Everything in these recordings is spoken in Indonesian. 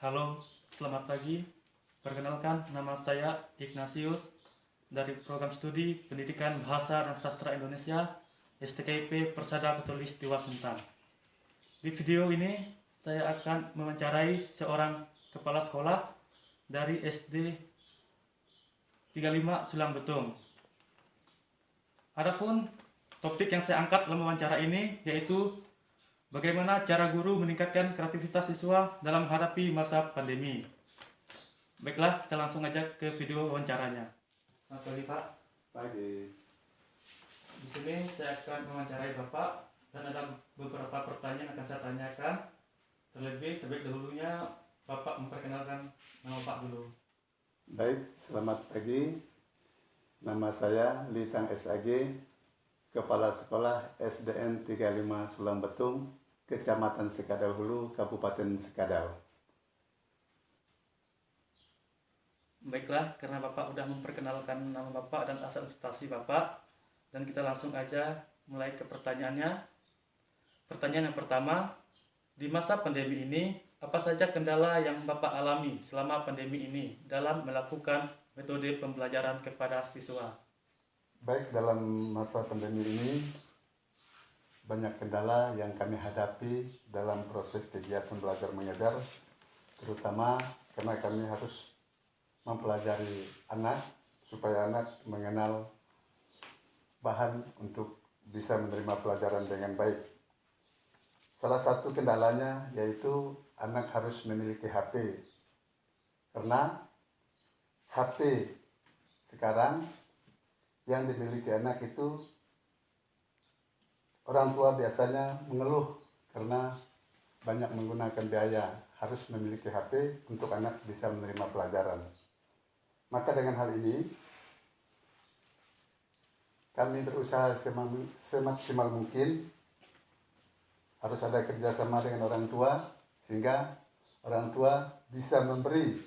Halo, selamat pagi. Perkenalkan, nama saya Ignatius dari Program Studi Pendidikan Bahasa dan Sastra Indonesia STKIP Persada Khatulistiwa Sentang. Di video ini, saya akan mewawancarai seorang kepala sekolah dari SD 35 Sulang Betung. Adapun topik yang saya angkat dalam wawancara ini yaitu bagaimana cara guru meningkatkan kreativitas siswa dalam menghadapi masa pandemi. Baiklah, kita langsung aja ke video wawancaranya. Selamat pagi, Pak. Pagi. Di sini saya akan mewawancarai Bapak dan ada beberapa pertanyaan yang akan saya tanyakan. Terlebih dahulunya Bapak memperkenalkan nama Pak dulu. Baik, selamat pagi. Nama saya Litang SAG, Kepala Sekolah SDN 35 Sulang Betung, Kecamatan Sekadau Hulu, Kabupaten Sekadau. Baiklah, karena Bapak sudah memperkenalkan nama Bapak dan asal instansi Bapak, dan kita langsung aja mulai ke pertanyaannya. Pertanyaan yang pertama, di masa pandemi ini, apa saja kendala yang Bapak alami selama pandemi ini dalam melakukan metode pembelajaran kepada siswa? Baik, dalam masa pandemi ini, banyak kendala yang kami hadapi dalam proses kegiatan belajar mengajar, terutama karena kami harus mempelajari anak supaya anak mengenal bahan untuk bisa menerima pelajaran dengan baik. Salah satu kendalanya yaitu anak harus memiliki HP, karena HP sekarang yang dimiliki anak itu orang tua biasanya mengeluh karena banyak menggunakan biaya, harus memiliki HP untuk anak bisa menerima pelajaran. Maka dengan hal ini kami berusaha semaksimal mungkin harus ada kerjasama dengan orang tua sehingga orang tua bisa memberi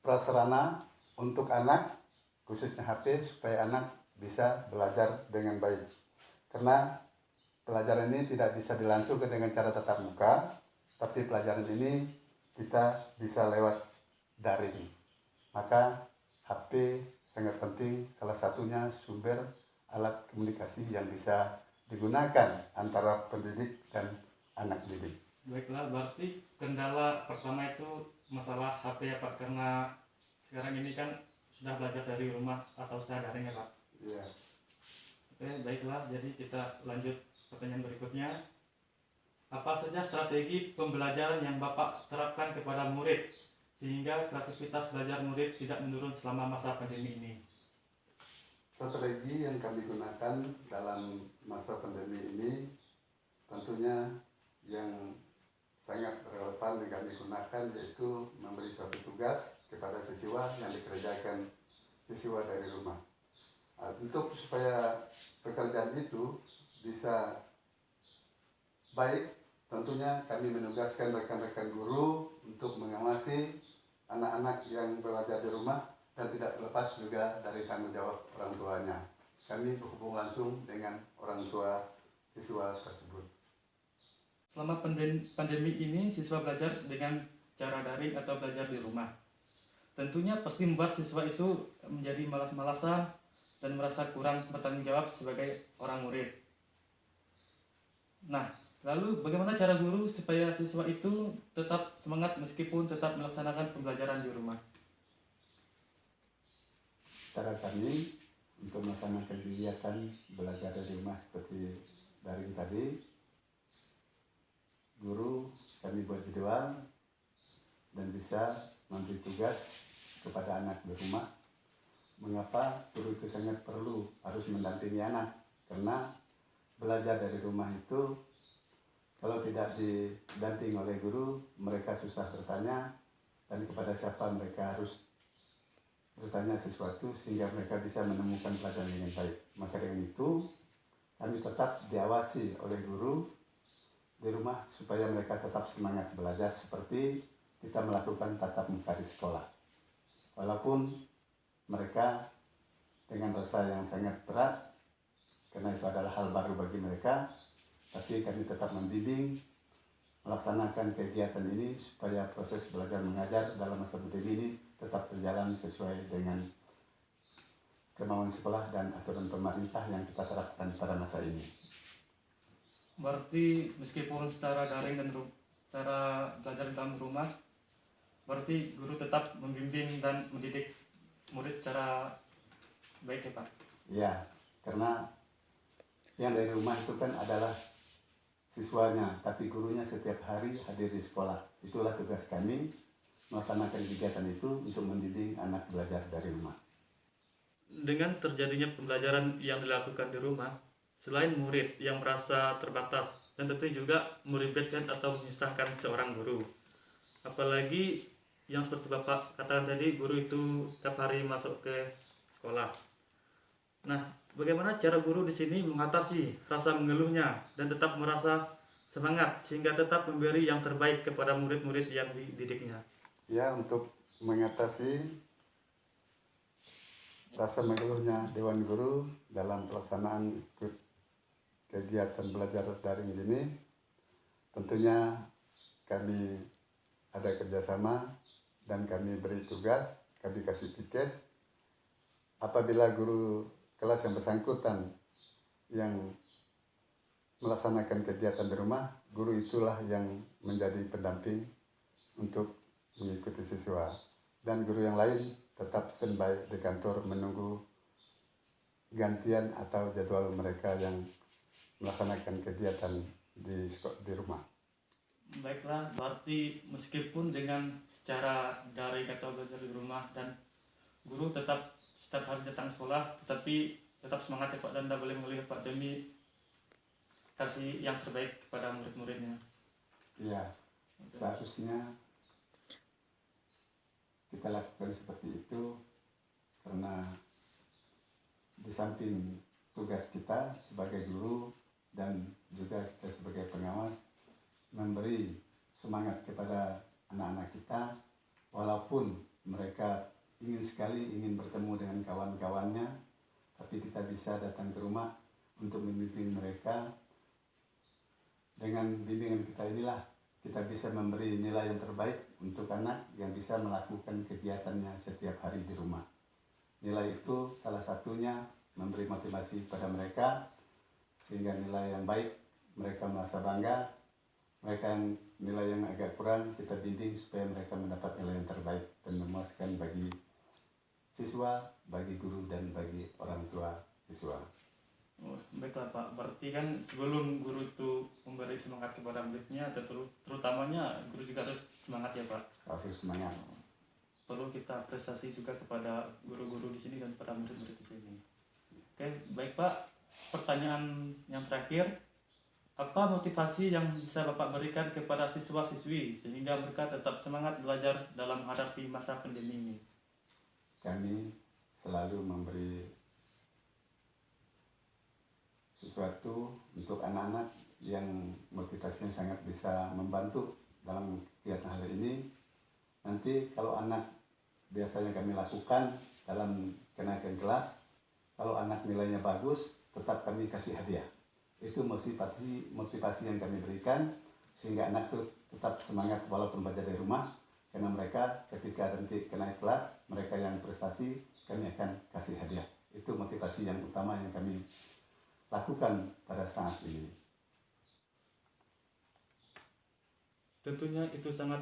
prasarana untuk anak, khususnya HP, supaya anak bisa belajar dengan baik. Karena pelajaran ini tidak bisa dilangsungkan dengan cara tatap muka, tapi pelajaran ini kita bisa lewat daring. Maka HP sangat penting, salah satunya sumber alat komunikasi yang bisa digunakan antara pendidik dan anak didik. Baiklah, berarti kendala pertama itu masalah HP ya Pak, karena sekarang ini kan sudah belajar dari rumah atau secara daring ya Pak. Iya. Oke, baiklah, jadi kita lanjut pertanyaan berikutnya. Apa saja strategi pembelajaran yang Bapak terapkan kepada murid sehingga kreativitas belajar murid tidak menurun selama masa pandemi ini? Strategi yang kami gunakan dalam masa pandemi ini tentunya yang sangat relevan yang kami gunakan yaitu memberi suatu tugas kepada siswa yang dikerjakan siswa dari rumah. Untuk supaya pekerjaan itu bisa baik, tentunya kami menugaskan rekan-rekan guru untuk mengawasi anak-anak yang belajar di rumah dan tidak terlepas juga dari tanggung jawab orang tuanya. Kami berhubung langsung dengan orang tua siswa tersebut. Selama pandemi ini siswa belajar dengan cara daring atau belajar di rumah. Tentunya pasti membuat siswa itu menjadi malas-malasan dan merasa kurang bertanggung jawab sebagai orang murid. Nah, lalu bagaimana cara guru supaya siswa itu tetap semangat meskipun tetap melaksanakan pembelajaran di rumah? Cara kami untuk melaksanakan kegiatan belajar dari rumah seperti daring tadi, guru kami buat jadwal dan bisa memberi tugas kepada anak di rumah. Mengapa guru itu sangat perlu harus mendampingi anak? Karena belajar dari rumah itu kalau tidak didampingi oleh guru, mereka susah bertanya dan kepada siapa mereka harus bertanya sesuatu sehingga mereka bisa menemukan pelajaran dengan baik. Maka dengan itu kami tetap diawasi oleh guru di rumah supaya mereka tetap semangat belajar seperti kita melakukan tatap muka di sekolah. Walaupun mereka dengan rasa yang sangat berat karena itu adalah hal baru bagi mereka, tapi kami tetap membimbing melaksanakan kegiatan ini supaya proses belajar mengajar dalam masa pandemi ini tetap berjalan sesuai dengan kemauan sekolah dan aturan pemerintah yang kita terapkan pada masa ini. Berarti meskipun secara daring dan secara belajar di dalam rumah, berarti guru tetap membimbing dan mendidik murid secara baik ya Pak? Ya, karena yang dari rumah itu kan adalah siswanya, tapi gurunya setiap hari hadir di sekolah. Itulah tugas kami, melaksanakan kegiatan itu untuk mendidik anak belajar dari rumah. Dengan terjadinya pembelajaran yang dilakukan di rumah, selain murid yang merasa terbatas dan tentu juga meribetkan atau menyusahkan seorang guru, apalagi yang seperti Bapak katakan tadi, guru itu setiap hari masuk ke sekolah. Nah, bagaimana cara guru di sini mengatasi rasa mengeluhnya dan tetap merasa semangat sehingga tetap memberi yang terbaik kepada murid-murid yang dididiknya? Ya, untuk mengatasi rasa mengeluhnya Dewan Guru dalam pelaksanaan ikut kegiatan belajar daring ini, tentunya kami ada kerjasama dan kami beri tugas, kami kasih piket. Apabila guru kelas yang bersangkutan yang melaksanakan kegiatan di rumah, guru itulah yang menjadi pendamping untuk mengikuti siswa, dan guru yang lain tetap standby di kantor menunggu gantian atau jadwal mereka yang melaksanakan kegiatan di rumah. Baiklah, berarti meskipun dengan secara daring atau belajar di rumah dan guru tetap setiap hari datang sekolah, tetapi tetap semangat ya Pak, dan tidak boleh mengeluh Pak demi kasih yang terbaik kepada murid-muridnya. Iya, seharusnya kita lakukan seperti itu karena di samping tugas kita sebagai guru dan juga kita sebagai pengawas memberi semangat kepada anak-anak kita, walaupun mereka ingin bertemu dengan kawan-kawannya, tapi kita bisa datang ke rumah untuk membimbing mereka. Dengan bimbingan kita inilah kita bisa memberi nilai yang terbaik untuk anak yang bisa melakukan kegiatannya setiap hari di rumah. Nilai itu salah satunya memberi motivasi pada mereka, sehingga nilai yang baik mereka merasa bangga. Mereka yang nilai yang agak kurang kita bimbing supaya mereka mendapat nilai yang terbaik dan memuaskan bagi siswa, bagi guru, dan bagi orang tua siswa. Oh, baiklah Pak, berarti kan sebelum guru itu memberi semangat kepada muridnya, terutamanya guru juga harus semangat ya Pak. Harus semangat. Perlu kita apresiasi juga kepada guru-guru di sini dan pada murid-murid di sini. Oke, baik Pak. Pertanyaan yang terakhir, apa motivasi yang bisa Bapak berikan kepada siswa-siswi sehingga mereka tetap semangat belajar dalam menghadapi masa pandemi ini? Kami selalu memberi sesuatu untuk anak-anak yang motivasinya sangat bisa membantu dalam kegiatan hal ini. Nanti kalau anak, biasanya kami lakukan dalam kenaikan kelas, kalau anak nilainya bagus tetap kami kasih hadiah. Itu motivasi yang kami berikan sehingga anak itu tetap semangat walaupun belajar dari rumah, karena mereka ketika nanti naik kelas, mereka yang prestasi kami akan kasih hadiah. Itu motivasi yang utama yang kami lakukan pada saat ini. Tentunya itu sangat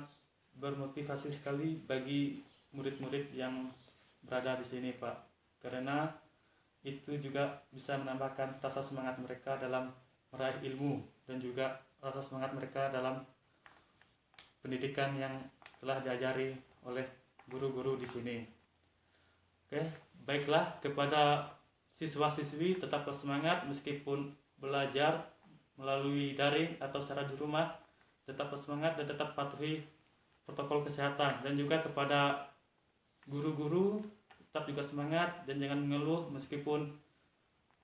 bermotivasi sekali bagi murid-murid yang berada di sini Pak, karena itu juga bisa menambahkan rasa semangat mereka dalam meraih ilmu dan juga rasa semangat mereka dalam pendidikan yang telah diajari oleh guru-guru di sini. Oke, baiklah, kepada siswa-siswi tetap bersemangat meskipun belajar melalui daring atau secara di rumah, tetap bersemangat dan tetap patuhi protokol kesehatan. Dan juga kepada guru-guru tetap juga semangat dan jangan mengeluh meskipun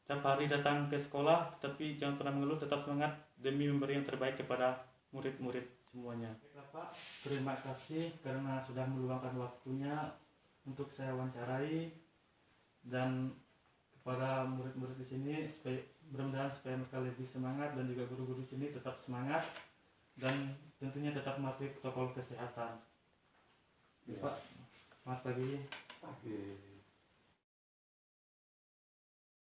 setiap hari datang ke sekolah, tapi jangan pernah mengeluh, tetap semangat demi memberi yang terbaik kepada murid-murid semuanya. Baiklah Pak, terima kasih karena sudah meluangkan waktunya untuk saya wawancarai, dan kepada murid-murid di sini mudah-mudahan supaya mereka lebih semangat dan juga guru-guru di sini tetap semangat dan tentunya tetap mematuhi protokol kesehatan. Ya. Pak, selamat pagi. Pagi.